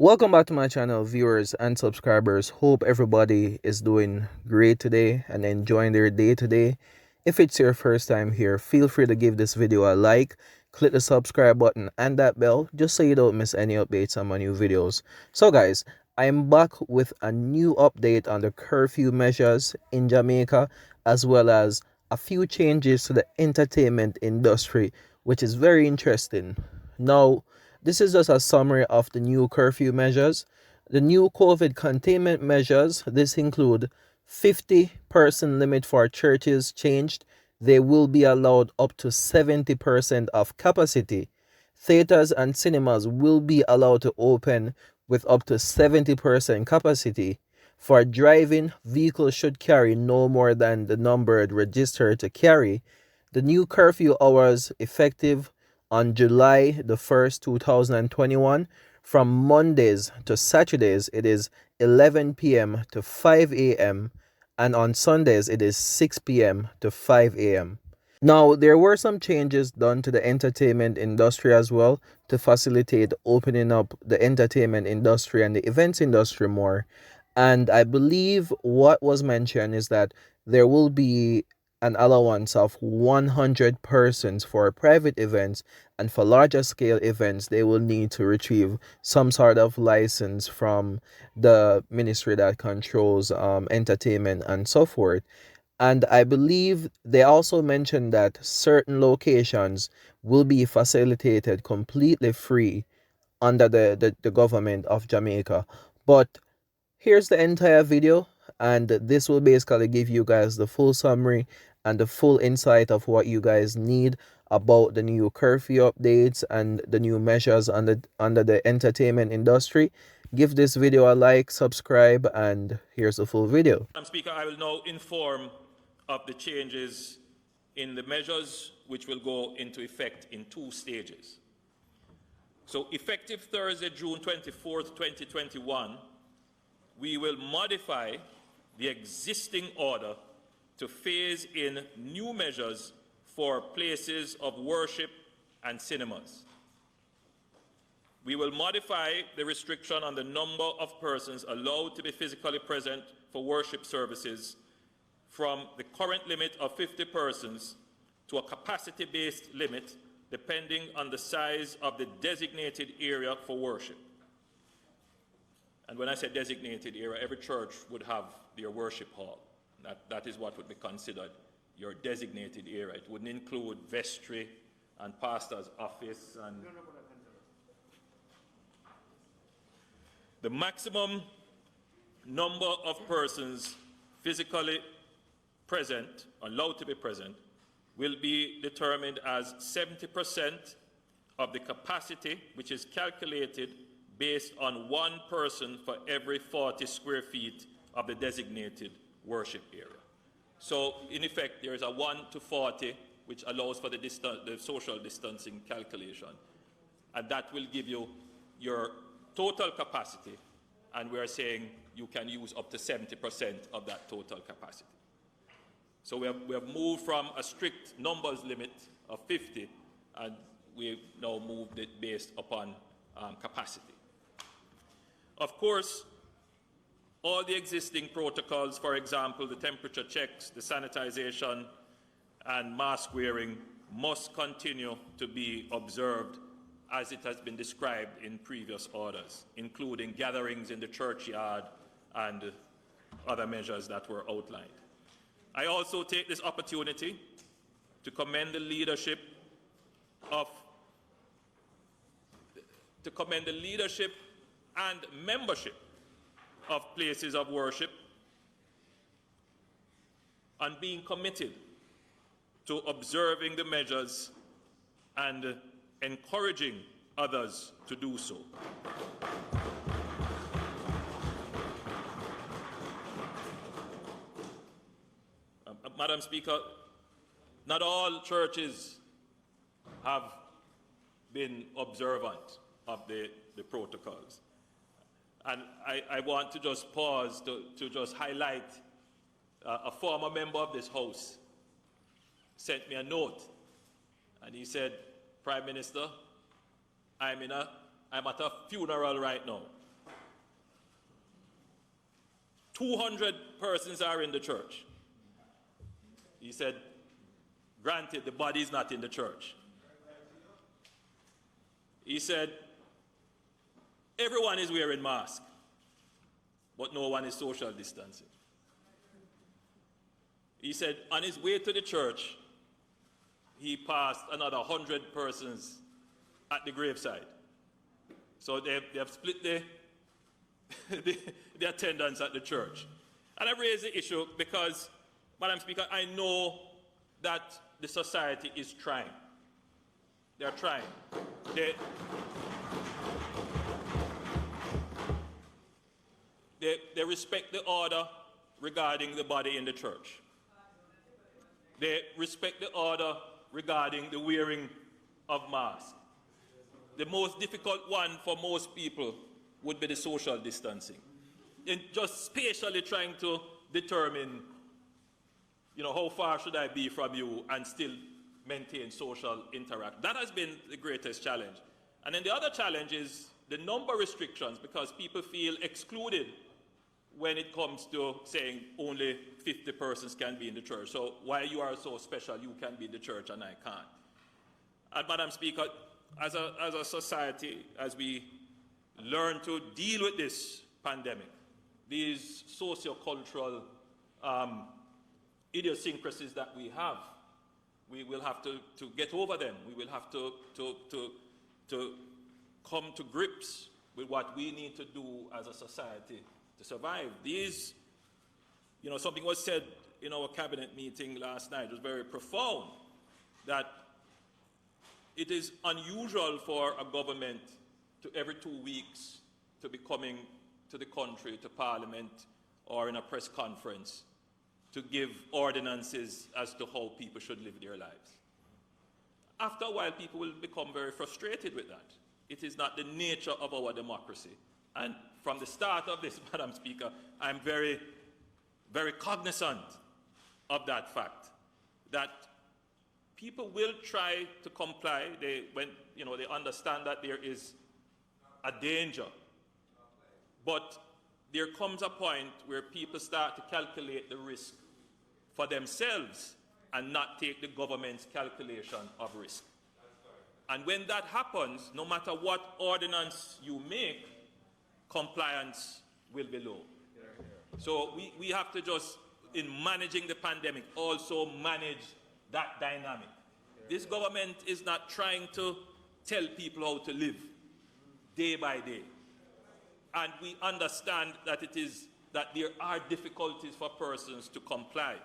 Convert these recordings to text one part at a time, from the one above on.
Welcome back to my channel, viewers and subscribers. Hope everybody is doing great today and enjoying their day today. If it's your first time here, feel free to give this video a like, click the subscribe button and that bell just so you don't miss any updates on my new videos. So guys, I am back with a new update on the curfew measures in Jamaica, as well as a few changes to the entertainment industry, which is very interesting. Now, this is just a summary of the new curfew measures. The new COVID containment measures, this include 50-person limit for churches changed. They will be allowed up to 70% of capacity. Theaters and cinemas will be allowed to open with up to 70% capacity. For driving, vehicles should carry no more than the number registered to carry. The new curfew hours effective on July the 1st, 2021, from Mondays to Saturdays, it is 11 p.m. to 5 a.m. and on Sundays, it is 6 p.m. to 5 a.m. Now, there were some changes done to the entertainment industry as well to facilitate opening up the entertainment industry and the events industry more. And I believe what was mentioned is that there will be an allowance of 100 persons for private events, and for larger scale events they will need to retrieve some sort of license from the ministry that controls entertainment and so forth. And I believe they also mentioned that certain locations will be facilitated completely free under the government of Jamaica. But here's the entire video, and this will basically give you guys the full summary and the full insight of what you guys need about the new curfew updates and the new measures under the entertainment industry. Give this video a like, subscribe, and here's the full video. Madam Speaker, I will now inform of the changes in the measures which will go into effect in two stages. So effective Thursday, June 24th, 2021, we will modify the existing order to phase in new measures for places of worship and cinemas. We will modify the restriction on the number of persons allowed to be physically present for worship services from the current limit of 50 persons to a capacity-based limit depending on the size of the designated area for worship. And when I say designated area, every church would have their worship hall. That is what would be considered your designated area. It wouldn't include vestry and pastor's office. And the maximum number of persons physically present, allowed to be present, will be determined as 70% of the capacity, which is calculated based on one person for every 40 square feet of the designated worship area. So, in effect, there is a 1 to 40, which allows for the social distancing calculation. And that will give you your total capacity, and we are saying you can use up to 70% of that total capacity. So we have moved from a strict numbers limit of 50, and we've now moved it based upon capacity. Of course, all the existing protocols, for example, the temperature checks, the sanitization, and mask wearing must continue to be observed as it has been described in previous orders, including gatherings in the churchyard and other measures that were outlined. I also take this opportunity to commend the leadership and membership of places of worship on being committed to observing the measures and encouraging others to do so. Madam Speaker, not all churches have been observant of the protocols. And I want to just pause to just highlight a former member of this House sent me a note, and he said, Prime Minister, I'm at a funeral right now, 200 persons are in the church. He said, granted, the body is not in the church. He said, everyone is wearing masks, but no one is social distancing. He said, on his way to the church, he passed another 100 persons at the graveside. So they have split the attendance at the church. And I raise the issue because, Madam Speaker, I know that the society is trying. They are trying. They respect the order regarding the body in the church. They respect the order regarding the wearing of masks. The most difficult one for most people would be the social distancing. And just spatially trying to determine, how far should I be from you and still maintain social interaction. That has been the greatest challenge. And then the other challenge is the number restrictions, because people feel excluded when it comes to saying only 50 persons can be in the church. So why you are so special, you can be in the church and I can't. And Madam Speaker, as a society, as we learn to deal with this pandemic, these socio-cultural idiosyncrasies that we have, we will have to get over them. We will have to come to grips with what we need to do as a society to survive. These, something was said in our cabinet meeting last night. It was very profound, that it is unusual for a government to every 2 weeks to be coming to the country, to Parliament, or in a press conference to give ordinances as to how people should live their lives. After a while, people will become very frustrated with that. It is not the nature of our democracy. And from the start of this, Madam Speaker, I'm very, very cognizant of that fact, that people will try to comply when they understand that there is a danger. But there comes a point where people start to calculate the risk for themselves and not take the government's calculation of risk. And when that happens, no matter what ordinance you make, compliance will be low. So we have to just, in managing the pandemic, also manage that dynamic. This government is not trying to tell people how to live day by day. And we understand that there are difficulties for persons to comply.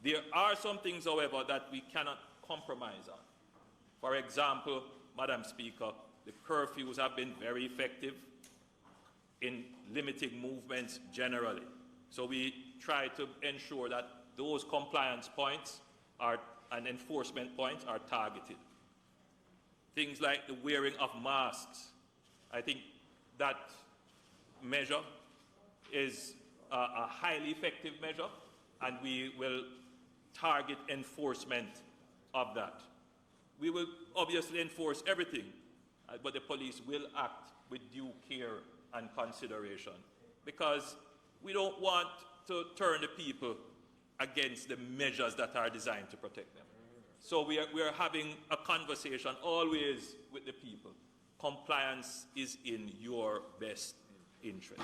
There are some things, however, that we cannot compromise on. For example, Madam Speaker, the curfews have been very effective in limiting movements generally. So we try to ensure that those compliance points and enforcement points are targeted. Things like the wearing of masks, I think that measure is a highly effective measure, and we will target enforcement of that. We will obviously enforce everything, but the police will act with due care and consideration, because we don't want to turn the people against the measures that are designed to protect them. So we are having a conversation always with the people. Compliance is in your best interest.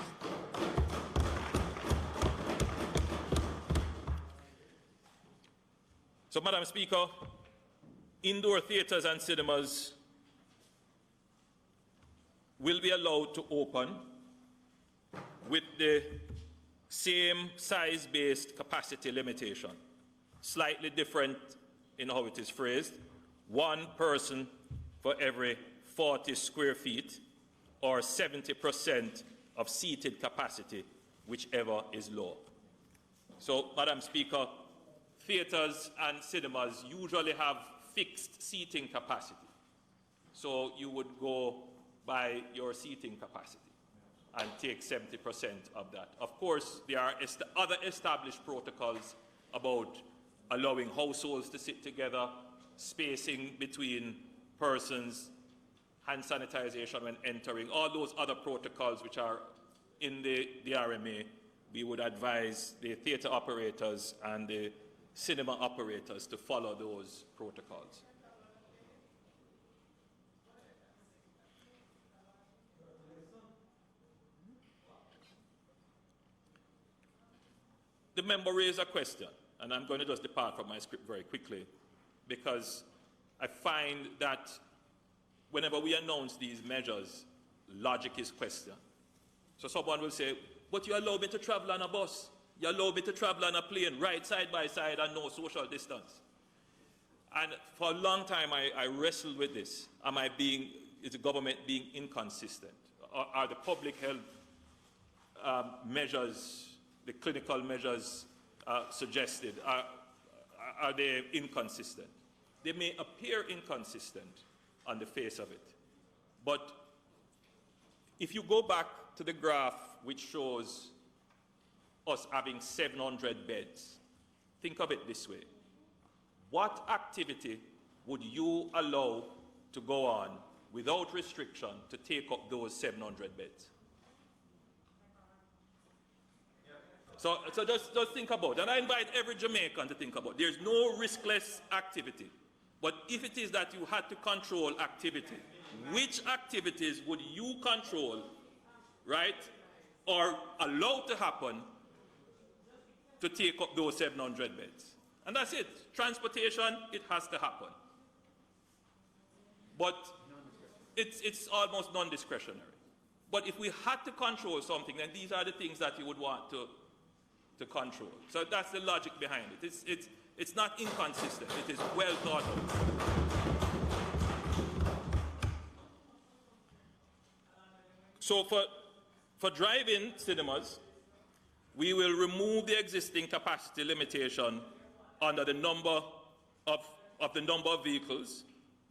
So, Madam Speaker, indoor theatres and cinemas will be allowed to open with the same size-based capacity limitation, slightly different in how it is phrased: 1 person for every 40 square feet, or 70% of seated capacity, whichever is low. So, Madam Speaker, theatres and cinemas usually have fixed seating capacity. So you would go by your seating capacity and take 70% of that. Of course, there are other established protocols about allowing households to sit together, spacing between persons, hand sanitization when entering, all those other protocols which are in the RMA we would advise the theatre operators and the cinema operators to follow those protocols. The member raised a question, and I'm going to just depart from my script very quickly, because I find that whenever we announce these measures, logic is questioned. So someone will say, but you allow me to travel on a bus, you allow me to travel on a plane, right side by side and no social distance. And for a long time I wrestled with this. Is the government being inconsistent? Are the public health measures, the clinical measures suggested, are they inconsistent? They may appear inconsistent on the face of it. But if you go back to the graph which shows us having 700 beds, think of it this way. What activity would you allow to go on without restriction to take up those 700 beds? So just think about it. And I invite every Jamaican to think about it. There's no riskless activity. But if it is that you had to control activity, which activities would you control, right, or allow to happen to take up those 700 beds? And that's it. Transportation, it has to happen. But it's almost non-discretionary. But if we had to control something, then these are the things that you would want to control. So that's the logic behind it. It's not inconsistent. It is well thought out. So for drive-in cinemas, we will remove the existing capacity limitation under the number of vehicles,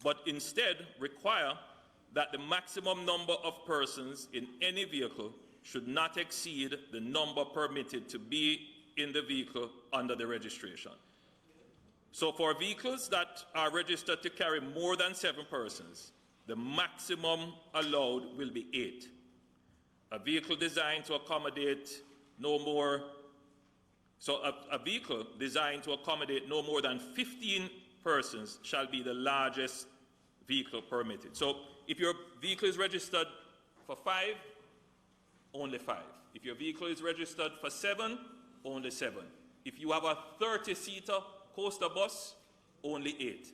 but instead require that the maximum number of persons in any vehicle should not exceed the number permitted to be in the vehicle under the registration. So for vehicles that are registered to carry more than 7 persons, the maximum allowed will be 8. A vehicle designed to accommodate no more, a vehicle designed to accommodate no more than 15 persons shall be the largest vehicle permitted. So if your vehicle is registered for 5, only 5. If your vehicle is registered for 7, only 7. If you have a 30-seater coaster bus, only 8.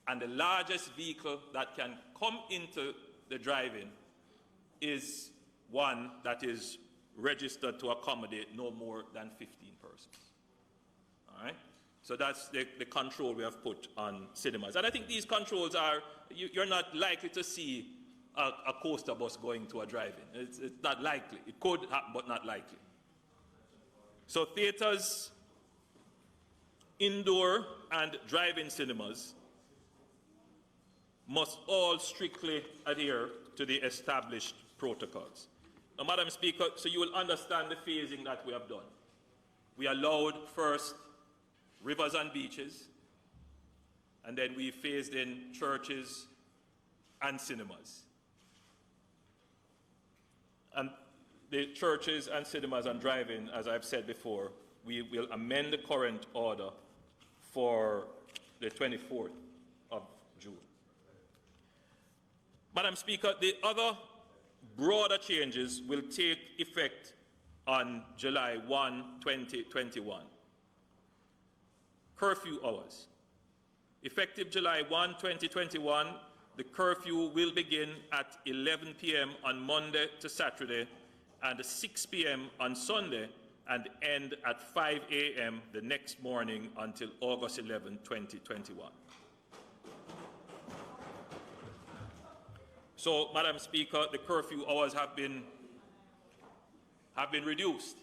And the largest vehicle that can come into the drive-in is one that is registered to accommodate no more than 15 persons. All right? So that's the control we have put on cinemas. And I think these controls are, you're not likely to see a coaster bus going to a drive-in. It's not likely. It could happen, but not likely. So theaters, indoor and drive-in cinemas must all strictly adhere to the established protocols. Now, Madam Speaker, so you will understand the phasing that we have done. We allowed first rivers and beaches, and then we phased in churches and cinemas. And the churches and cinemas and drive-in, as I've said before, we will amend the current order for the 24th of June. Madam Speaker, the other broader changes will take effect on July 1, 2021. Curfew hours. Effective July 1, 2021, the curfew will begin at 11 p.m. on Monday to Saturday and 6 p.m. on Sunday and end at 5 a.m. the next morning until August 11, 2021. So, Madam Speaker, the curfew hours have been reduced.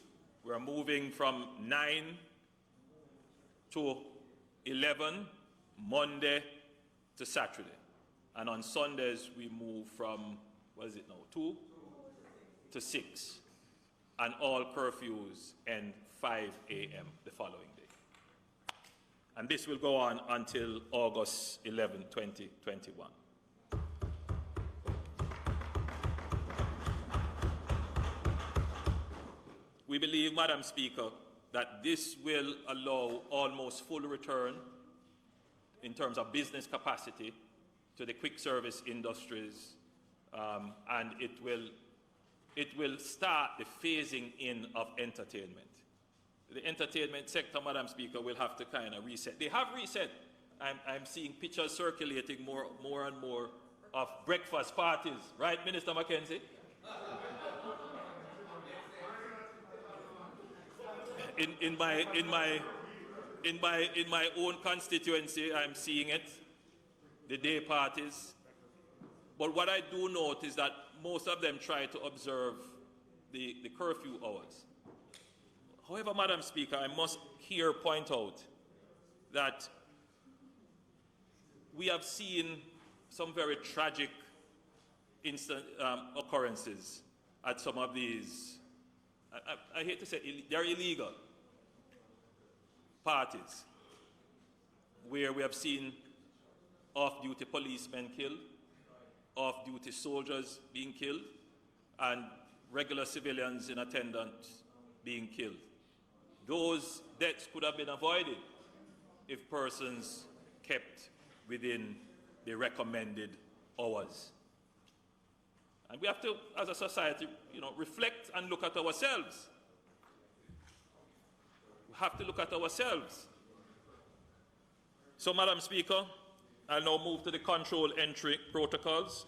We're moving from 9 to 11, Monday to Saturday. And on Sundays, we move from, 2 to 6. And all curfews end 5 a.m. the following day. And this will go on until August 11, 2021. We believe, Madam Speaker, that this will allow almost full return in terms of business capacity to the quick service industries, and it will start the phasing in of entertainment. The entertainment sector, Madam Speaker, will have to kind of reset. They have reset. I'm seeing pictures circulating more and more of breakfast parties, right, Minister Mackenzie? In my own constituency, I'm seeing it, the day parties. But what I do note is that most of them try to observe the curfew hours. However, Madam Speaker, I must here point out that we have seen some very tragic occurrences at some of these, I hate to say, they're illegal parties, where we have seen off-duty policemen killed, off-duty soldiers being killed, and regular civilians in attendance being killed. Those deaths could have been avoided if persons kept within the recommended hours. And we have to, as a society, reflect and look at ourselves. We have to look at ourselves. So, Madam Speaker, I'll now move to the control entry protocols.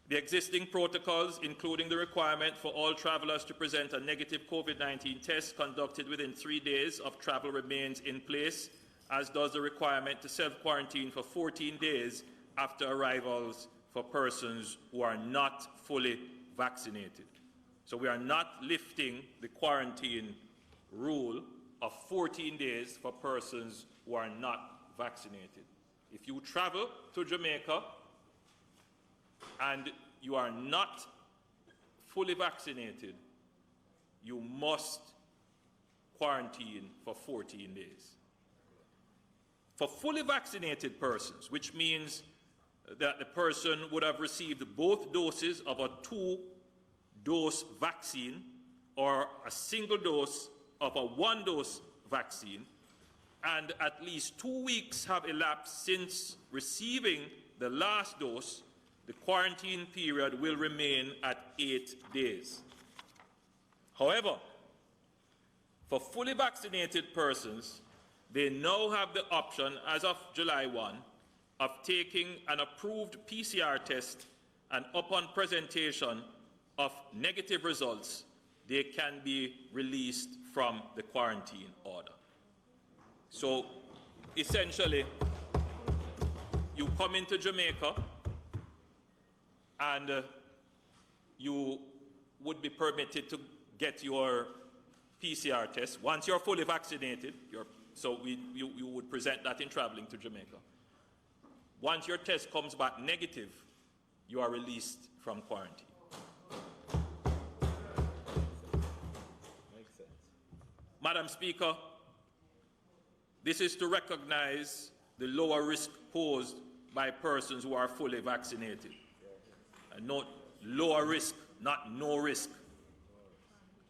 The existing protocols, including the requirement for all travelers to present a negative COVID-19 test conducted within 3 days of travel, remains in place, as does the requirement to self-quarantine for 14 days after arrivals for persons who are not fully vaccinated. So we are not lifting the quarantine rule of 14 days for persons who are not vaccinated. If you travel to Jamaica and you are not fully vaccinated, you must quarantine for 14 days. For fully vaccinated persons, which means that the person would have received both doses of a 2-dose vaccine or a single dose of a 1-dose vaccine, and at least 2 weeks have elapsed since receiving the last dose, the quarantine period will remain at 8 days. However, for fully vaccinated persons, they now have the option, as of July 1, of taking an approved PCR test, and upon presentation of negative results, they can be released from the quarantine order. So, essentially, you come into Jamaica and you would be permitted to get your PCR test. Once you're fully vaccinated, you would present that in traveling to Jamaica. Once your test comes back negative, you are released from quarantine. Makes sense. Madam Speaker, this is to recognize the lower risk posed by persons who are fully vaccinated. And note, lower risk, not no risk.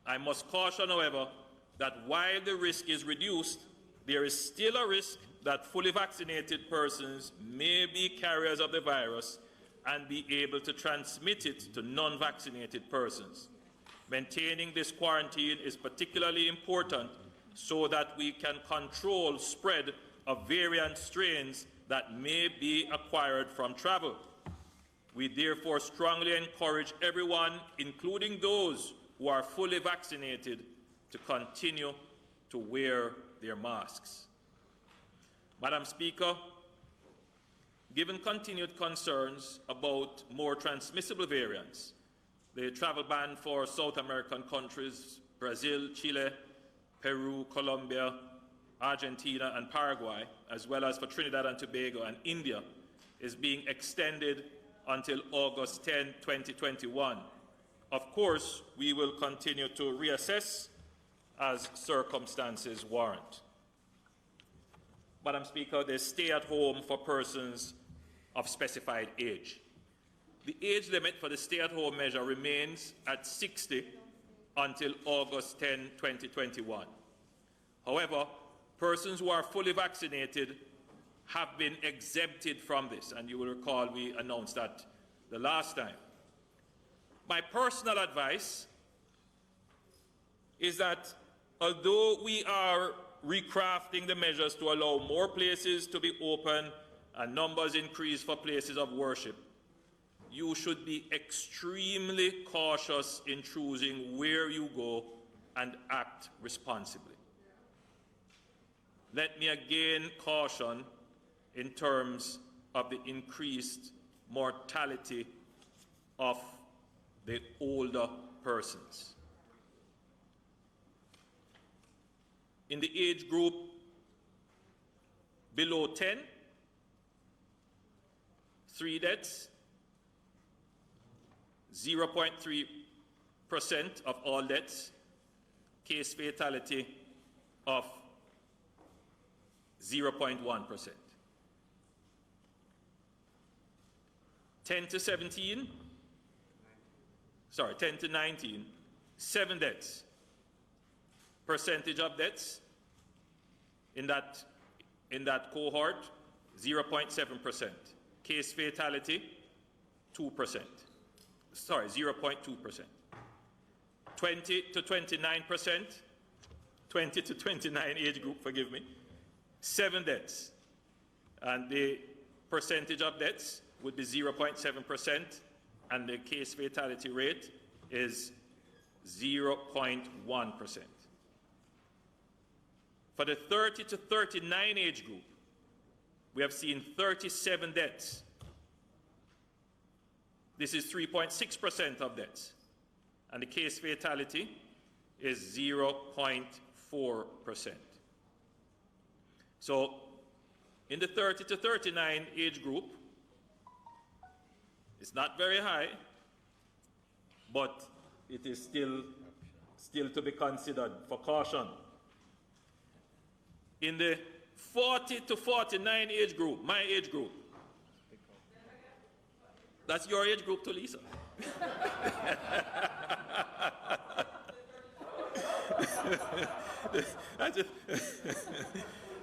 I must caution, however, that while the risk is reduced, there is still a risk that fully vaccinated persons may be carriers of the virus and be able to transmit it to non-vaccinated persons. Maintaining this quarantine is particularly important so that we can control spread of variant strains that may be acquired from travel. We therefore strongly encourage everyone, including those who are fully vaccinated, to continue to wear their masks. Madam Speaker, given continued concerns about more transmissible variants, the travel ban for South American countries, Brazil, Chile, Peru, Colombia, Argentina, and Paraguay, as well as for Trinidad and Tobago and India, is being extended until August 10, 2021. Of course, we will continue to reassess as circumstances warrant. Madam Speaker, there's stay at home for persons of specified age. The age limit for the stay at home measure remains at 60 until August 10, 2021. However, persons who are fully vaccinated have been exempted from this, and you will recall we announced that the last time. My personal advice is that although we are recrafting the measures to allow more places to be open and numbers increase for places of worship, you should be extremely cautious in choosing where you go and act responsibly. Let me again caution in terms of the increased mortality of the older persons. In the age group below 10, 3 deaths, 0.3% of all deaths, case fatality of 0.1%. 10 to 19, 7 deaths. Percentage of deaths in that cohort, 0.7%. Case fatality, 2%. Sorry, 0.2%. 20 to 29%, 20 to 29 age group, forgive me, 7 deaths. And the percentage of deaths would be 0.7%, and the case fatality rate is 0.1%. For the 30 to 39 age group, we have seen 37 deaths. This is 3.6% of deaths, and the case fatality is 0.4%. So, in the 30 to 39 age group, it's not very high, but it is still to be considered for caution. In the 40 to 49 age group, my age group, that's your age group too, Lisa.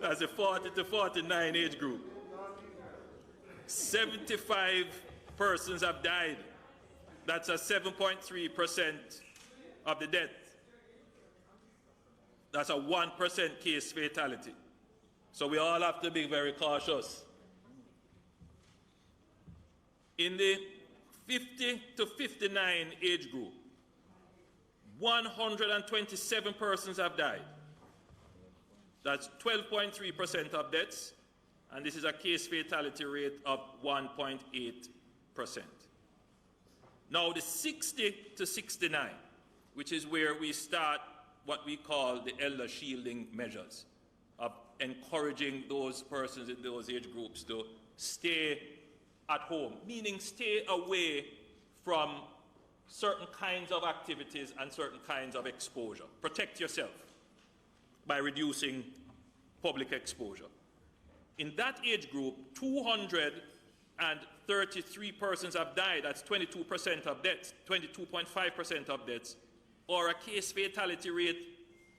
That's a 40 to 49 age group. 75 persons have died. That's a 7.3% of the death. That's a 1% case fatality. So we all have to be very cautious. In the 50 to 59 age group, 127 persons have died. That's 12.3% of deaths, and this is a case fatality rate of 1.8%. Now the 60 to 69, which is where we start what we call the elder shielding measures of encouraging those persons in those age groups to stay at home, meaning stay away from certain kinds of activities and certain kinds of exposure. Protect yourself by reducing public exposure. In that age group, 233 persons have died. That's 22% of deaths, 22.5% of deaths, or a case fatality rate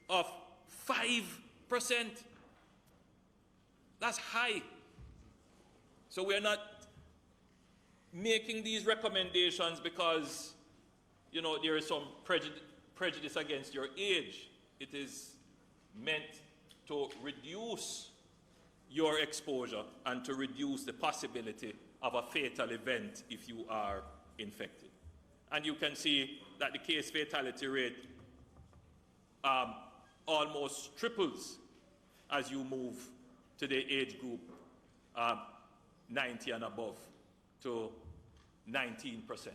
of 5%. That's high. So we're not making these recommendations because, you know, there is some prejudice against your age. It is meant to reduce your exposure and to reduce the possibility of a fatal event if you are infected. And you can see that the case fatality rate almost triples as you move to the age group 90 and above to 19%.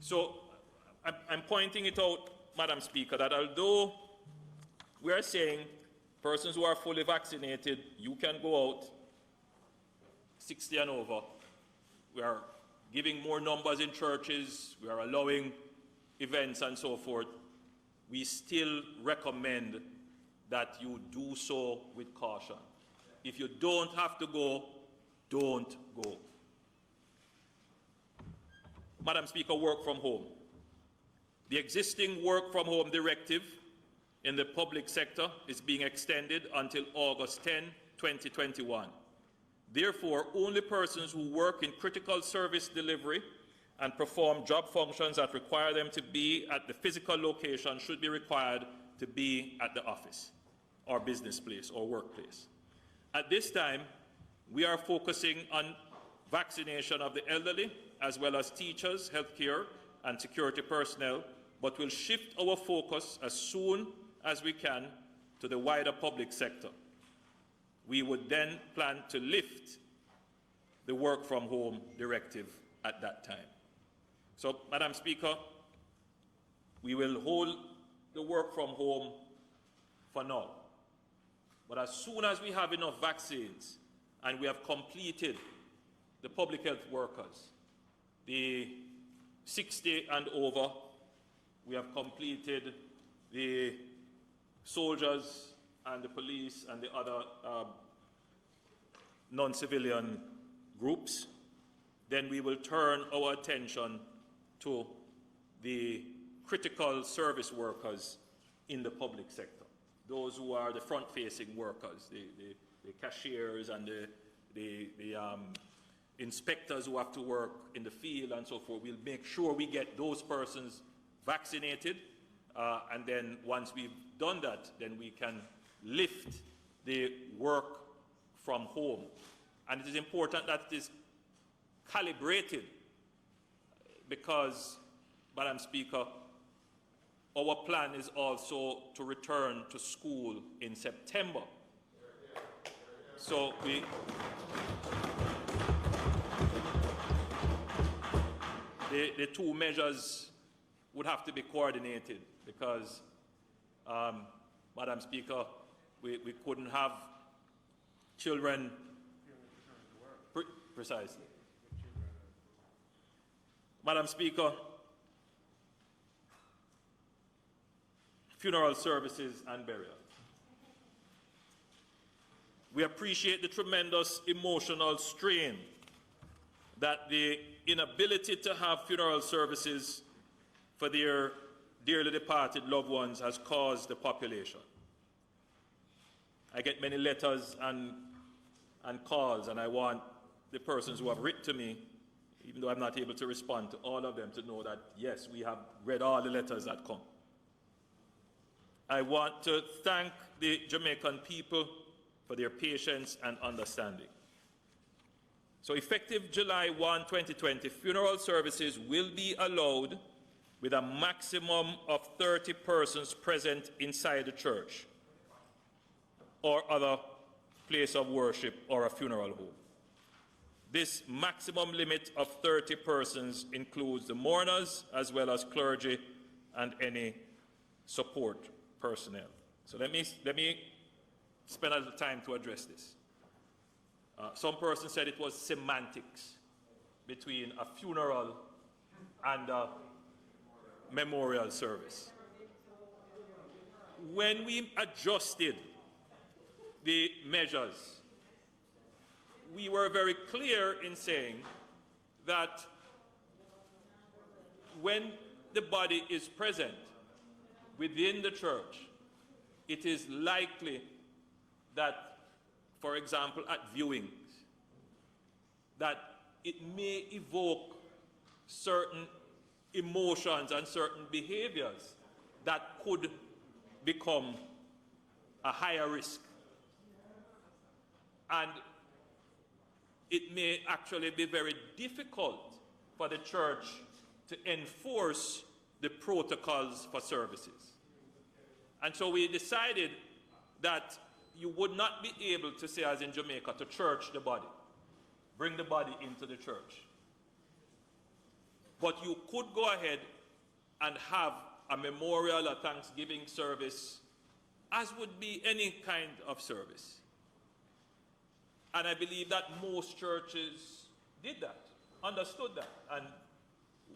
So I'm pointing it out, Madam Speaker, that although we are saying persons who are fully vaccinated, you can go out 60 and over. We are giving more numbers in churches. We are allowing events and so forth. We still recommend that you do so with caution. If you don't have to go, don't go. Madam Speaker, work from home. The existing work from home directive in the public sector is being extended until August 10, 2021. Therefore, only persons who work in critical service delivery and perform job functions that require them to be at the physical location should be required to be at the office or business place or workplace. At this time, we are focusing on vaccination of the elderly as well as teachers, healthcare and security personnel, but will shift our focus as soon as we can to the wider public sector. We would then plan to lift the work from home directive at that time. So, Madam Speaker, we will hold the work from home for now. But as soon as we have enough vaccines and we have completed the public health workers, the 60 and over, we have completed the soldiers and the police and the other non-civilian groups, then we will turn our attention to the critical service workers in the public sector, those who are the front-facing workers, the cashiers and the inspectors who have to work in the field and so forth. We'll make sure we get those persons vaccinated, and then once we've done that, then we can lift the work from home. And it is important that it is calibrated because, Madam Speaker, our plan is also to return to school in September. So the two measures would have to be coordinated because, Madam Speaker, we couldn't have children precisely. Madam Speaker, funeral services and burial. We appreciate the tremendous emotional strain that the inability to have funeral services for their dearly departed loved ones has caused the population. I get many letters and calls, and I want the persons who have written to me, even though I'm not able to respond to all of them, to know that, yes, we have read all the letters that come. I want to thank the Jamaican people for their patience and understanding. So effective July 1, 2020, funeral services will be allowed with a maximum of 30 persons present inside the church or other place of worship or a funeral home. This maximum limit of 30 persons includes the mourners as well as clergy and any support personnel. So let me spend a little time to address this. Some person said it was semantics between a funeral and a memorial service. When we adjusted the measures, we were very clear in saying that when the body is present within the church, it is likely that, for example, at viewings, that it may evoke certain emotions and certain behaviors that could become a higher risk. And it may actually be very difficult for the church to enforce the protocols for services. And so we decided that you would not be able to say, as in Jamaica, to church the body, bring the body into the church. But you could go ahead and have a memorial, a Thanksgiving service, as would be any kind of service. And I believe that most churches did that, understood that. And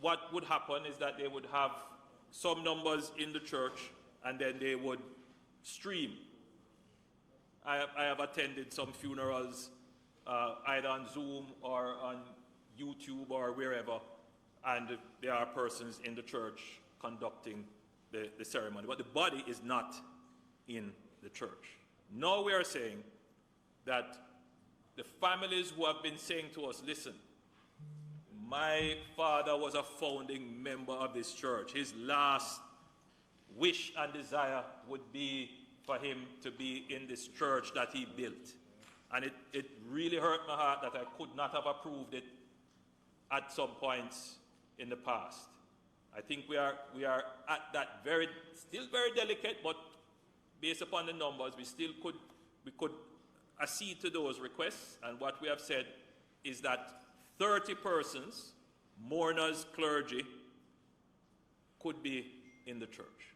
what would happen is that they would have some numbers in the church and then they would stream. I have attended some funerals either on Zoom or on YouTube or wherever, and there are persons in the church conducting the ceremony. But the body is not in the church. Now we are saying that the families who have been saying to us, listen, my father was a founding member of this church. His last wish and desire would be for him to be in this church that he built. And it really hurt my heart that I could not have approved it at some points in the past. I think we are at that still very delicate, but based upon the numbers, we could accede to those requests. And what we have said is that 30 persons, mourners, clergy, could be in the church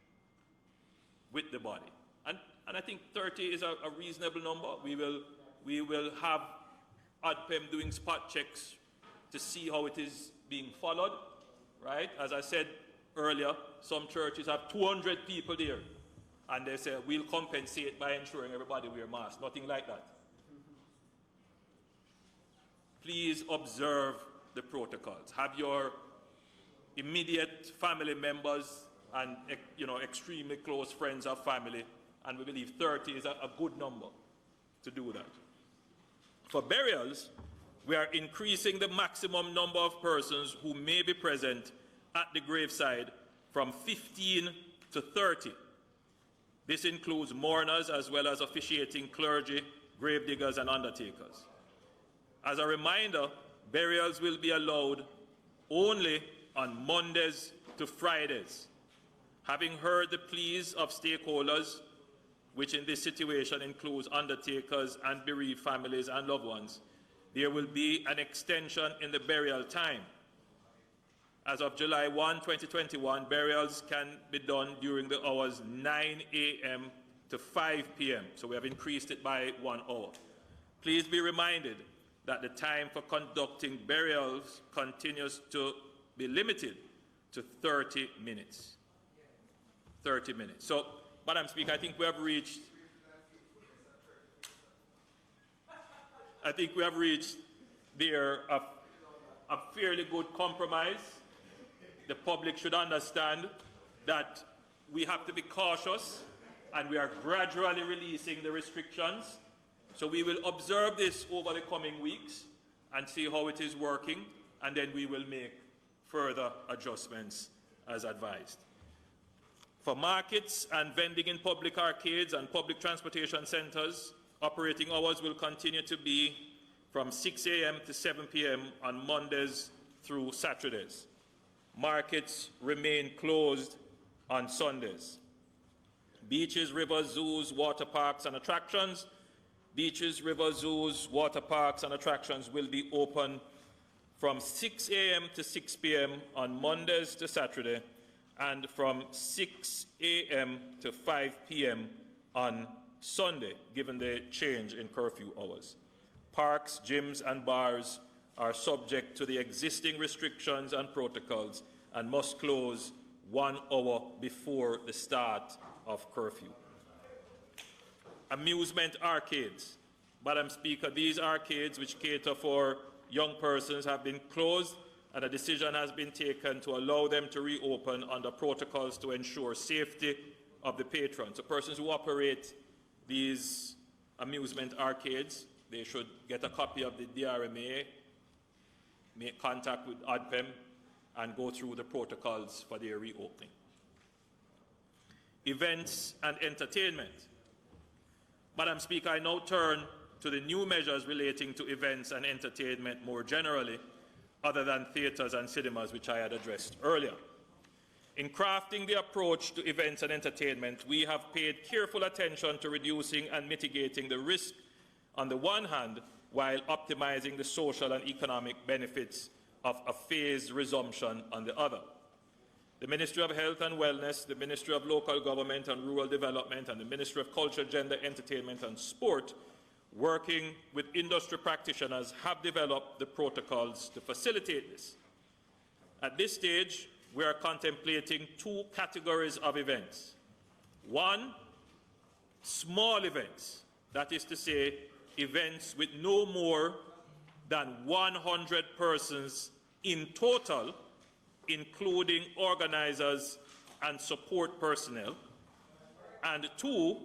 with the body. And I think 30 is a reasonable number. We will have ADPEM doing spot checks to see how it is being followed, right? As I said earlier, some churches have 200 people there, and they say, we'll compensate by ensuring everybody wear masks. Nothing like that. Please observe the protocols. Have your immediate family members and extremely close friends of family, and we believe 30 is a good number to do that. For burials, we are increasing the maximum number of persons who may be present at the graveside from 15 to 30. This includes mourners as well as officiating clergy, gravediggers, and undertakers. As a reminder, burials will be allowed only on Mondays to Fridays. Having heard the pleas of stakeholders, which in this situation includes undertakers and bereaved families and loved ones, there will be an extension in the burial time. As of July 1, 2021, burials can be done during the hours 9 a.m. to 5 p.m. So we have increased it by 1 hour. Please be reminded that the time for conducting burials continues to be limited to 30 minutes. 30 minutes. So, Madam Speaker, I think we have reached there a fairly good compromise. The public should understand that we have to be cautious, and we are gradually releasing the restrictions. So we will observe this over the coming weeks and see how it is working, and then we will make further adjustments as advised. For markets and vending in public arcades and public transportation centres, operating hours will continue to be from 6 a.m. to 7 p.m. on Mondays through Saturdays. Markets remain closed on Sundays. Beaches, rivers, zoos, water parks and attractions. Beaches, rivers, zoos, water parks and attractions will be open from 6 a.m. to 6 p.m. on Mondays to Saturday, and from 6 a.m. to 5 p.m. on Sunday, given the change in curfew hours. Parks, gyms, and bars are subject to the existing restrictions and protocols and must close 1 hour before the start of curfew. Amusement arcades. Madam Speaker, these arcades, which cater for young persons, have been closed, and a decision has been taken to allow them to reopen under protocols to ensure safety of the patrons. So persons who operate these amusement arcades, they should get a copy of the DRMA, make contact with ADPEM, and go through the protocols for their reopening. Events and entertainment. Madam Speaker, I now turn to the new measures relating to events and entertainment more generally, other than theatres and cinemas, which I had addressed earlier. In crafting the approach to events and entertainment, we have paid careful attention to reducing and mitigating the risk on the one hand, while optimizing the social and economic benefits of a phased resumption on the other. The Ministry of Health and Wellness, the Ministry of Local Government and Rural Development, and the Ministry of Culture, Gender, Entertainment and Sport, working with industry practitioners, have developed the protocols to facilitate this. At this stage, we are contemplating 2 categories of events. One, small events, that is to say, events with no more than 100 persons in total, including organizers and support personnel, and 2,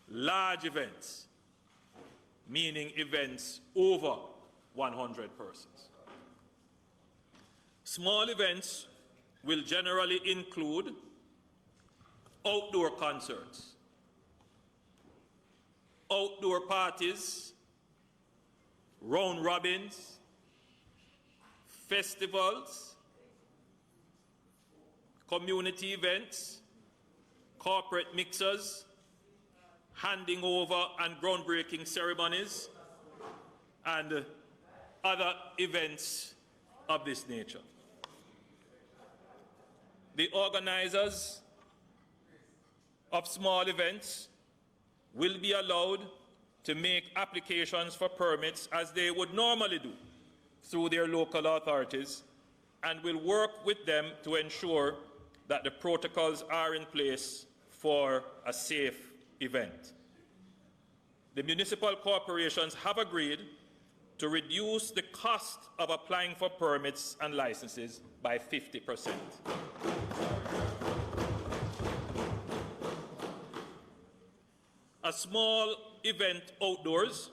large events, meaning events over 100 persons. Small events will generally include outdoor concerts, outdoor parties, round robins, festivals, community events, corporate mixers, handing over and groundbreaking ceremonies, and other events of this nature. The organizers of small events will be allowed to make applications for permits as they would normally do through their local authorities, and will work with them to ensure that the protocols are in place for a safe event. The municipal corporations have agreed to reduce the cost of applying for permits and licenses by 50%. A small event outdoors,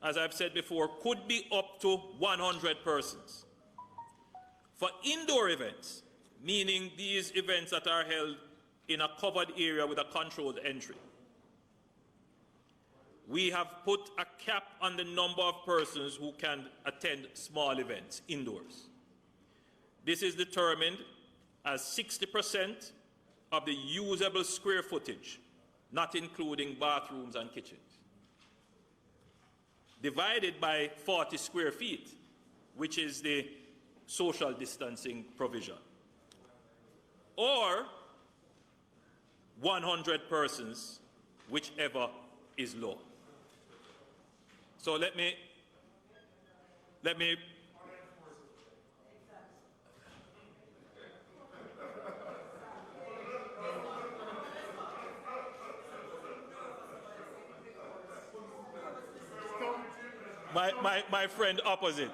as I've said before, could be up to 100 persons. For indoor events, meaning these events that are held in a covered area with a controlled entry, we have put a cap on the number of persons who can attend small events indoors. This is determined as 60% of the usable square footage, not including bathrooms and kitchens, divided by 40 square feet, which is the social distancing provision, or 100 persons, whichever is low. So let me my friend opposite.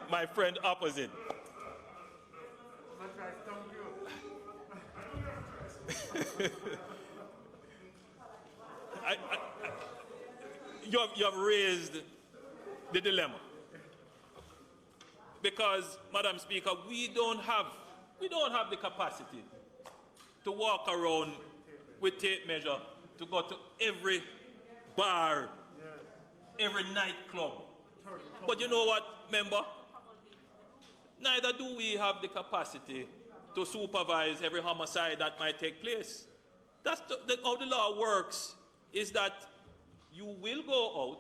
You have raised the dilemma, because, Madam Speaker, we don't have the capacity to walk around with tape measure to go to every bar, every nightclub. But you know what, member? Neither do we have the capacity to supervise every homicide that might take place. That's how the law works, is that you will go out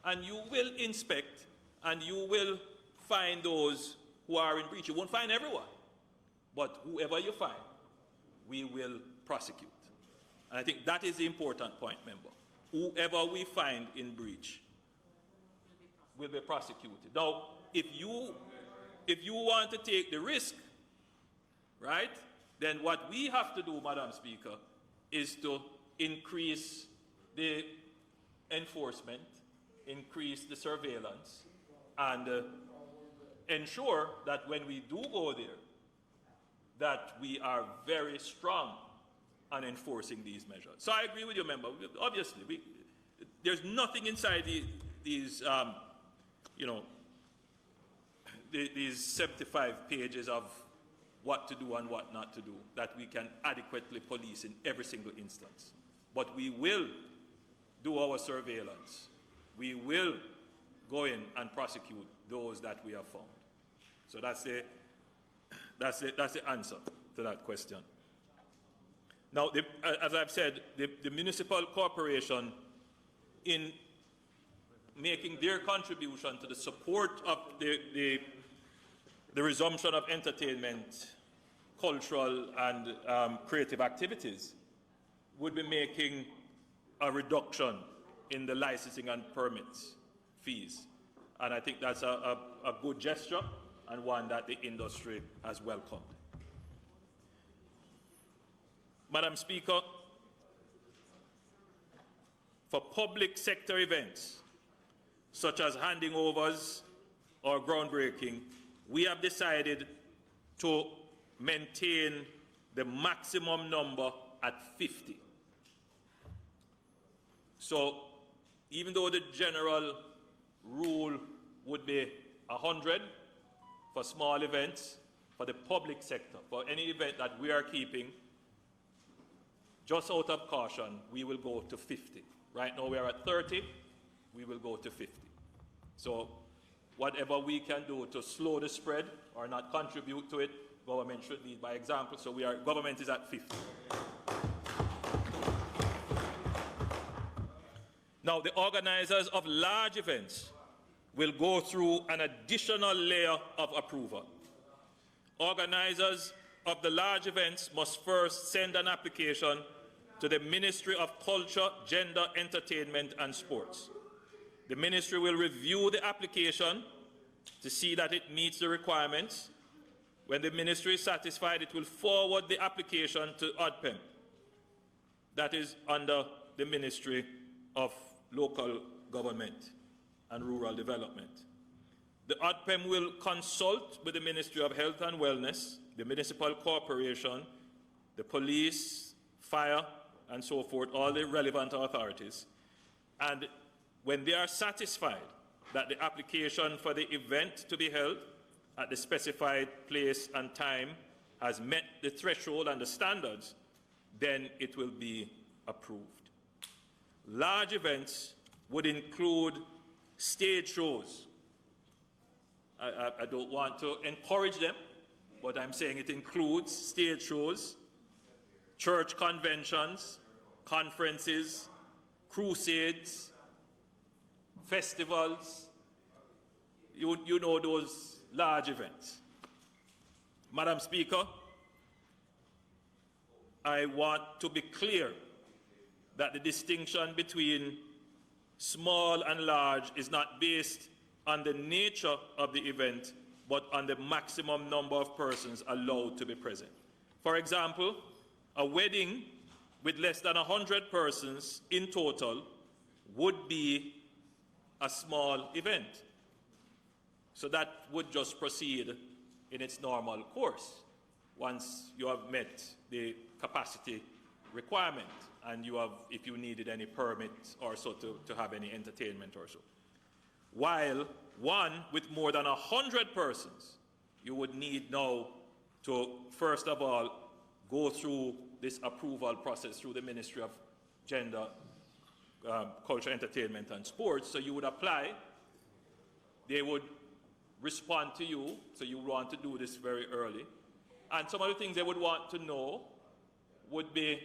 and you will inspect and you will find those who are in breach. You won't find everyone, but whoever you find, we will prosecute. And I think that is the important point, member. Whoever we find in breach will be prosecuted. Now, if you want to take the risk, right, then what we have to do, Madam Speaker, is to increase the enforcement, increase the surveillance, and ensure that when we do go there, that we are very strong on enforcing these measures. So I agree with you, member. Obviously, there's nothing inside these 75 pages of what to do and what not to do that we can adequately police in every single instance. But we will do our surveillance. We will go in and prosecute those that we have found. So that's the answer to that question. Now, as I've said, the municipal corporation, in making their contribution to the support of the resumption of entertainment, cultural and creative activities, would be making a reduction in the licensing and permits fees. And I think that's a good gesture and one that the industry has welcomed. Madam Speaker, for public sector events, such as handing overs or groundbreaking, we have decided to maintain the maximum number at 50. So even though the general rule would be 100 for small events, for the public sector, for any event that we are keeping, just out of caution, we will go to 50. Right now we are at 30, we will go to 50. So whatever we can do to slow the spread or not contribute to it, government should lead by example. So government is at 50. Now, the organizers of large events will go through an additional layer of approval. Organizers of the large events must first send an application to the Ministry of Culture, Gender, Entertainment and Sports. The ministry will review the application to see that it meets the requirements. When the ministry is satisfied, it will forward the application to ODPEM, that is under the Ministry of Local Government and Rural Development. The ODPEM will consult with the Ministry of Health and Wellness, the Municipal Corporation, the police, fire, and so forth, all the relevant authorities. And when they are satisfied that the application for the event to be held at the specified place and time has met the threshold and the standards, then it will be approved. Large events would include stage shows. I don't want to encourage them, but I'm saying it includes stage shows, church conventions, conferences, crusades, festivals. You know those large events. Madam Speaker, I want to be clear that the distinction between small and large is not based on the nature of the event, but on the maximum number of persons allowed to be present. For example, a wedding with less than 100 persons in total would be a small event. So that would just proceed in its normal course once you have met the capacity requirement and if you needed any permit or so to have any entertainment or so. While one with more than 100 persons, you would need now to, first of all, go through this approval process through the Ministry of Gender, Culture, Entertainment and Sports. So you would apply, they would respond to you, so you want to do this very early. And some of the things they would want to know would be,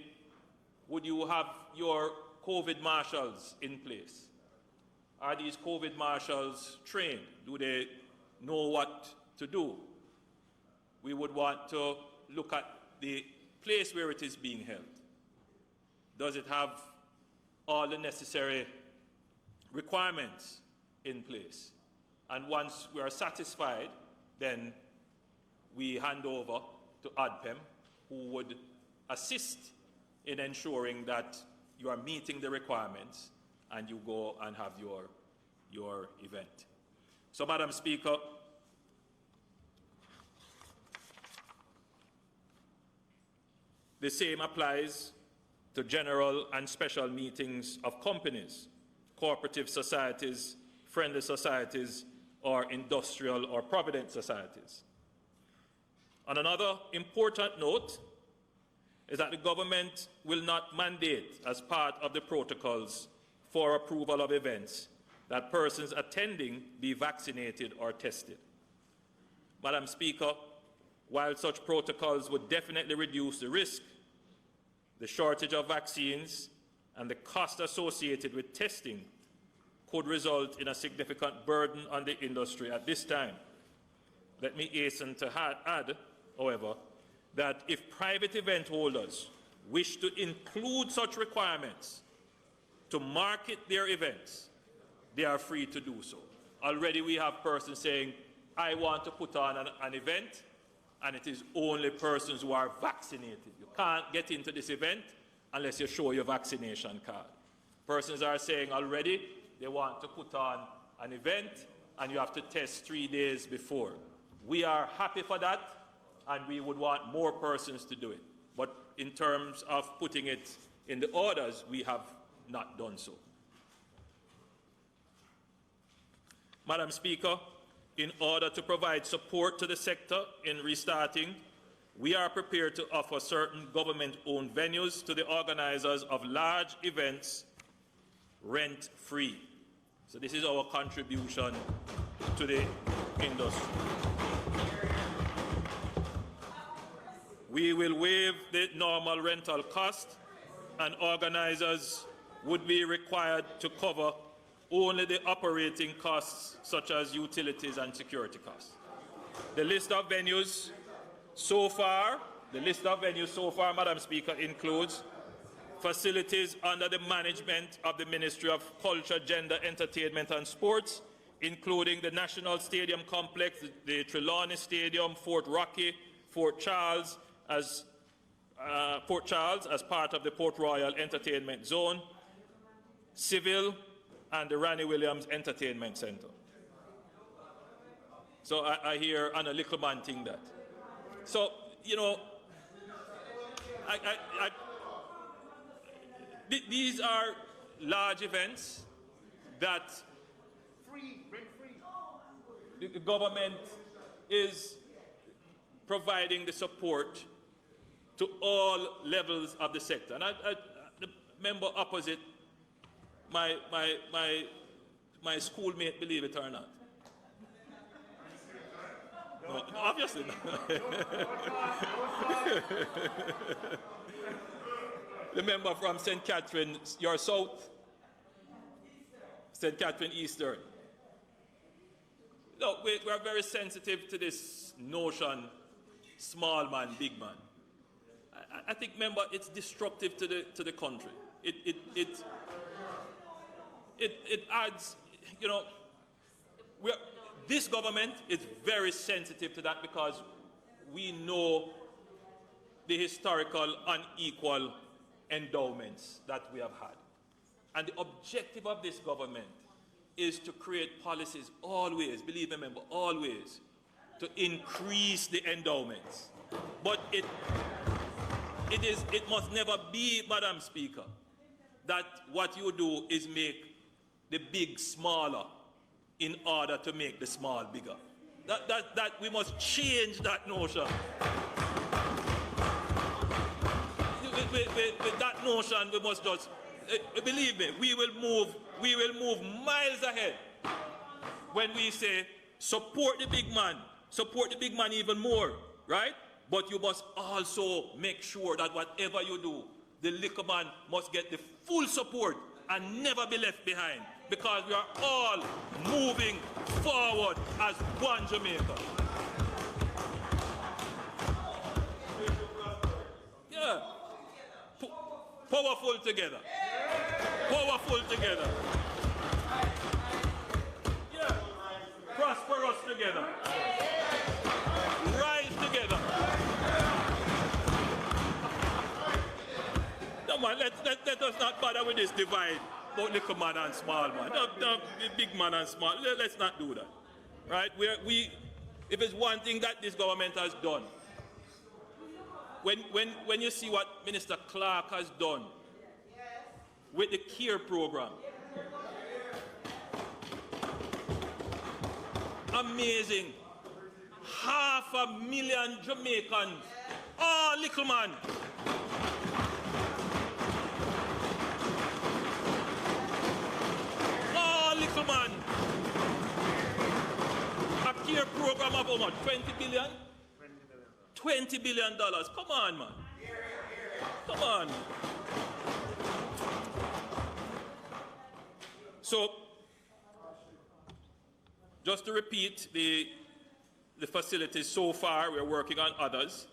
would you have your COVID marshals in place? Are these COVID marshals trained? Do they know what to do? We would want to look at the place where it is being held. Does it have all the necessary requirements in place? And once we are satisfied, then we hand over to ODPEM, who would assist in ensuring that you are meeting the requirements and you go and have your event. So, Madam Speaker, the same applies to general and special meetings of companies, cooperative societies, friendly societies, or industrial or provident societies. On another important note is that the government will not mandate, as part of the protocols for approval of events, that persons attending be vaccinated or tested. Madam Speaker, while such protocols would definitely reduce the risk, the shortage of vaccines and the cost associated with testing could result in a significant burden on the industry at this time. Let me hasten to add, however, that if private event holders wish to include such requirements to market their events, they are free to do so. Already we have persons saying, I want to put on an event, and it is only persons who are vaccinated. You can't get into this event unless you show your vaccination card. Persons are saying already they want to put on an event, and you have to test 3 days before. We are happy for that, and we would want more persons to do it. But in terms of putting it in the orders, we have not done so. Madam Speaker, in order to provide support to the sector in restarting, we are prepared to offer certain government-owned venues to the organizers of large events rent-free. So this is our contribution to the industry. We will waive the normal rental cost, and organizers would be required to cover only the operating costs such as utilities and security costs. The list of venues so far, Madam Speaker, includes facilities under the management of the Ministry of Culture, Gender, Entertainment and Sports, including the National Stadium Complex, the Trelawney Stadium, Fort Rocky, Fort Charles as part of the Port Royal Entertainment Zone, Civil, and the Ranny Williams Entertainment Center. So I hear Anna Lickleman think that. So, you know, these are large events that the government is providing the support to all levels of the sector. And the member opposite, my schoolmate, believe it or not. No, obviously not. The member from St. Catherine, your south, St. Catherine Eastern. No, we are very sensitive to this notion, small man, big man. I think, member, it's destructive to the country. It adds, you know, this government is very sensitive to that because we know the historical unequal endowments that we have had. And the objective of this government is to create policies always, believe me, member, always, to increase the endowments. But it must never be, Madam Speaker, that what you do is make the big smaller in order to make the small bigger. That we must change that notion. With that notion, we must just believe me. We will move miles ahead when we say support the big man even more, right? But you must also make sure that whatever you do, the liquor man must get the full support and never be left behind, because we are all moving forward as one Jamaica. Yeah. Powerful together. Powerful together. Yeah. Prosperous together. Rise together. No man, let us not bother with this divide about little man and small man. No, big man and small. Let's not do that. Right? If it's one thing that this government has done, when you see what Minister Clark has done with the CARE program, amazing. 500,000 Jamaicans, all little man. All little man. A CARE program of how much? 20 billion? $20 billion. Come on, man. Come on. So, just to repeat the facilities so far, we're working on others.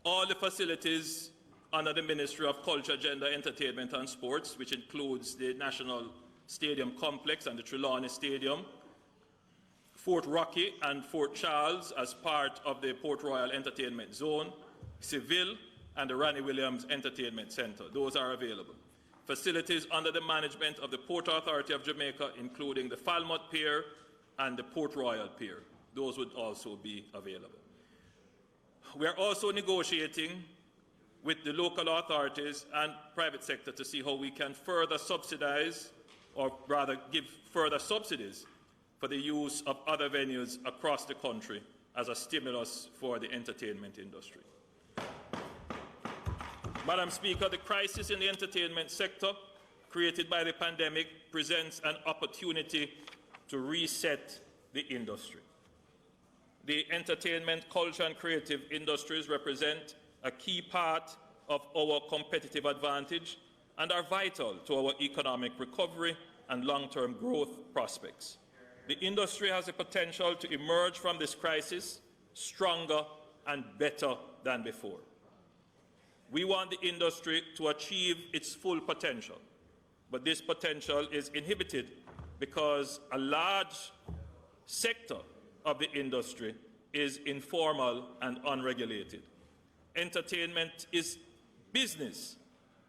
All the facilities under the Ministry of Culture, Gender, Entertainment and Sports, which includes the National Stadium Complex and the Trelawney Stadium, Fort Rocky and Fort Charles as part of the Port Royal Entertainment Zone, Seville, and the Ranny Williams Entertainment Center. Those are available. Facilities under the management of the Port Authority of Jamaica, including the Falmouth Pier and the Port Royal Pier. Those would also be available. We are also negotiating with the local authorities and private sector to see how we can further subsidize, or rather give further subsidies for the use of other venues across the country as a stimulus for the entertainment industry. Madam Speaker, the crisis in the entertainment sector created by the pandemic presents an opportunity to reset the industry. The entertainment, culture and creative industries represent a key part of our competitive advantage and are vital to our economic recovery and long-term growth prospects. The industry has the potential to emerge from this crisis stronger and better than before. We want the industry to achieve its full potential, but this potential is inhibited because a large sector of the industry is informal and unregulated. Entertainment is business,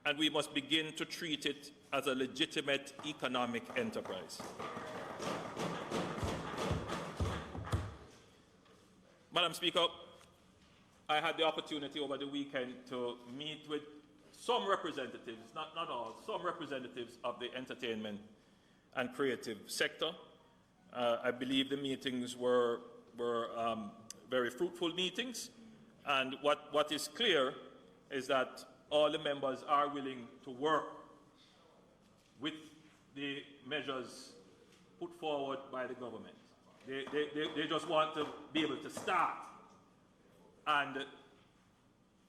and we must begin to treat it as a legitimate economic enterprise. Madam Speaker, I had the opportunity over the weekend to meet with some representatives, not all, some representatives of the entertainment and creative sector. I believe the meetings were very fruitful meetings, and what is clear is that all the members are willing to work with the measures put forward by the government. They just want to be able to start. And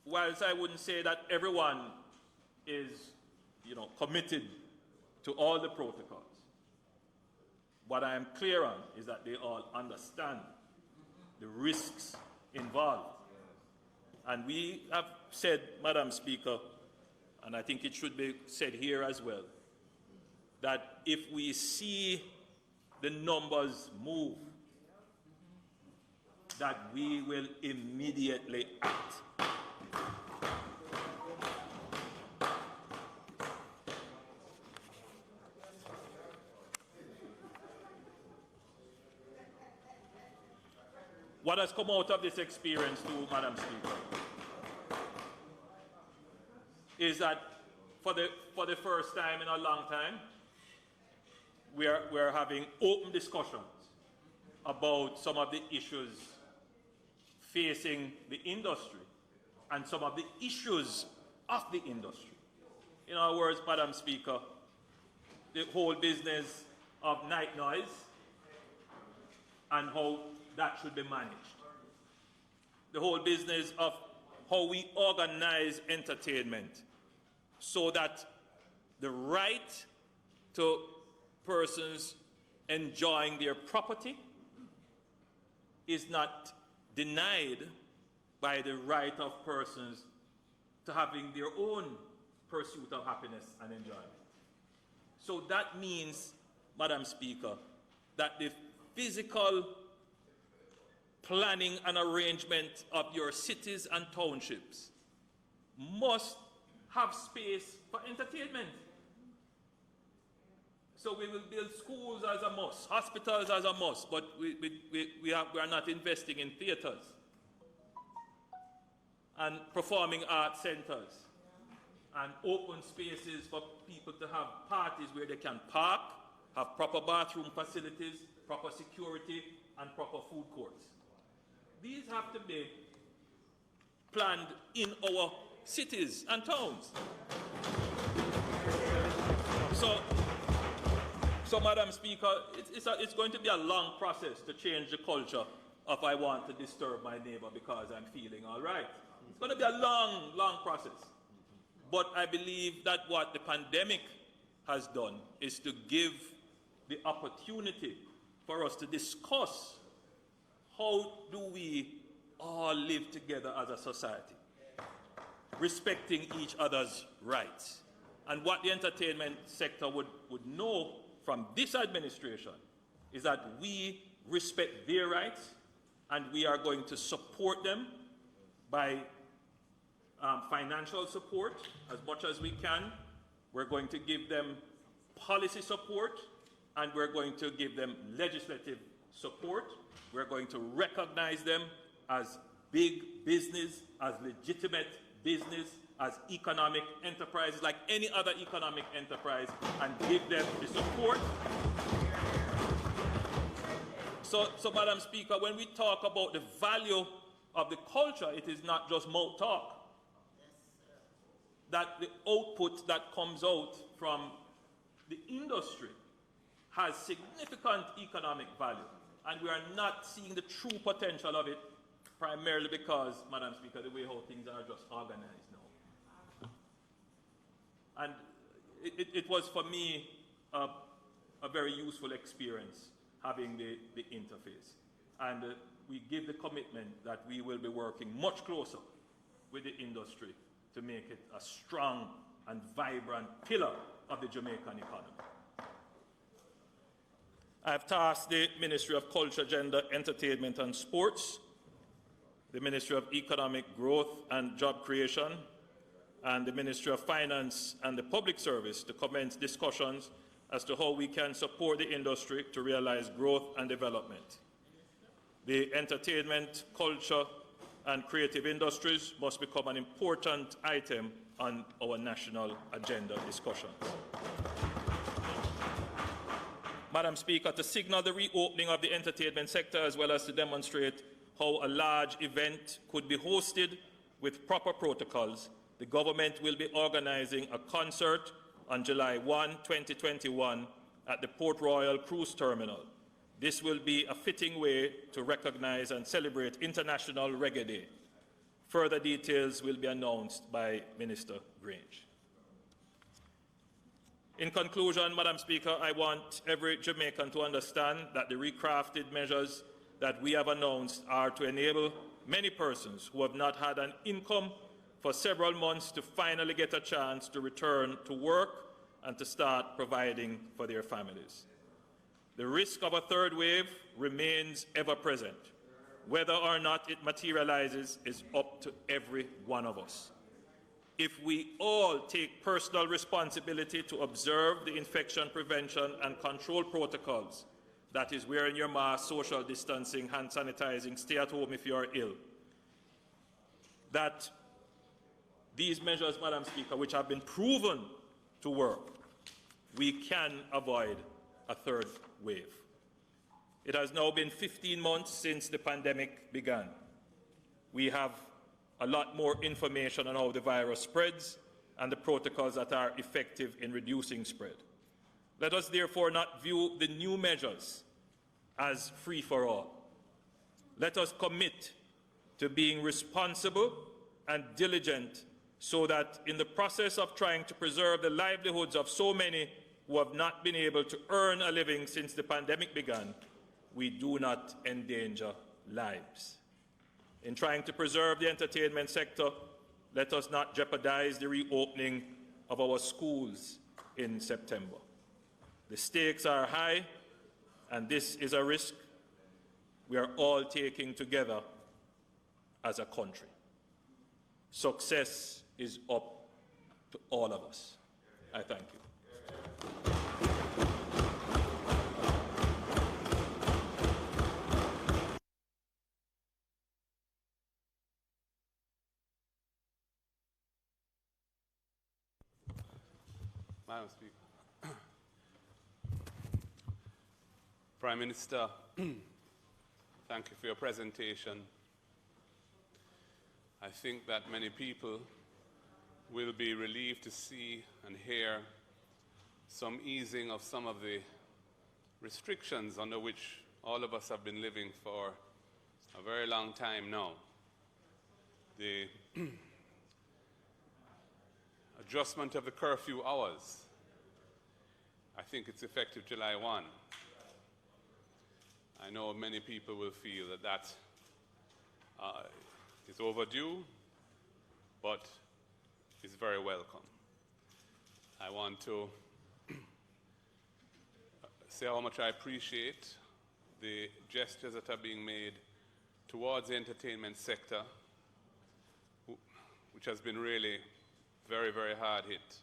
whilst I wouldn't say that everyone is, committed to all the protocols, what I am clear on is that they all understand the risks involved. And we have said, Madam Speaker, and I think it should be said here as well, that if we see the numbers move, that we will immediately act. What has come out of this experience too, Madam Speaker, is that for the first time in a long time, we are having open discussions about some of the issues facing the industry and some of the issues of the industry. In other words, Madam Speaker, the whole business of night noise and how that should be managed. The whole business of how we organize entertainment so that the right to persons enjoying their property is not denied by the right of persons to having their own pursuit of happiness and enjoyment. So that means, Madam Speaker, that the physical planning and arrangement of your cities and townships must have space for entertainment. So we will build schools as a must, hospitals as a must, but we are not investing in theaters and performing arts centers and open spaces for people to have parties where they can park, have proper bathroom facilities, proper security, and proper food courts. These have to be planned in our cities and towns. So Madam Speaker, it's going to be a long process to change the culture of I want to disturb my neighbor because I'm feeling all right. It's going to be a long, long process. But I believe that what the pandemic has done is to give the opportunity for us to discuss how do we all live together as a society, respecting each other's rights. And what the entertainment sector would know from this administration is that we respect their rights and we are going to support them by financial support as much as we can. We're going to give them policy support and we're going to give them legislative support. We're going to recognize them as big business, as legitimate business, as economic enterprises, like any other economic enterprise, and give them the support. So, Madam Speaker, when we talk about the value of the culture, it is not just mouth talk. That the output that comes out from the industry has significant economic value, and we are not seeing the true potential of it, primarily because, Madam Speaker, the way how things are just organized now. And it was for me a very useful experience having the interface. And we give the commitment that we will be working much closer with the industry to make it a strong and vibrant pillar of the Jamaican economy. I have tasked the Ministry of Culture, Gender, Entertainment and Sports, the Ministry of Economic Growth and Job Creation, and the Ministry of Finance and the Public Service to commence discussions as to how we can support the industry to realize growth and development. The entertainment, culture, and creative industries must become an important item on our national agenda discussions. Madam Speaker, to signal the reopening of the entertainment sector as well as to demonstrate how a large event could be hosted with proper protocols, the government will be organizing a concert on July 1, 2021 at the Port Royal Cruise Terminal. This will be a fitting way to recognize and celebrate International Reggae Day. Further details will be announced by Minister Grange. In conclusion, Madam Speaker, I want every Jamaican to understand that the recrafted measures that we have announced are to enable many persons who have not had an income for several months to finally get a chance to return to work and to start providing for their families. The risk of a third wave remains ever present. Whether or not it materializes is up to every one of us. If we all take personal responsibility to observe the infection prevention and control protocols, that is wearing your mask, social distancing, hand sanitizing, stay at home if you are ill, that these measures, Madam Speaker, which have been proven to work, we can avoid a third wave. It has now been 15 months since the pandemic began. We have a lot more information on how the virus spreads and the protocols that are effective in reducing spread. Let us therefore not view the new measures as free for all. Let us commit to being responsible and diligent so that in the process of trying to preserve the livelihoods of so many who have not been able to earn a living since the pandemic began, we do not endanger lives. In trying to preserve the entertainment sector, let us not jeopardize the reopening of our schools in September. The stakes are high, and this is a risk we are all taking together as a country. Success is up to all of us. I thank you. Madam Speaker. Prime Minister, thank you for your presentation. I think that many people will be relieved to see and hear some easing of some of the restrictions under which all of us have been living for a very long time now. The adjustment of the curfew hours, I think it's effective July 1. I know many people will feel that that is overdue, but is very welcome. I want to say how much I appreciate the gestures that are being made towards the entertainment sector, which has been really very, very hard hit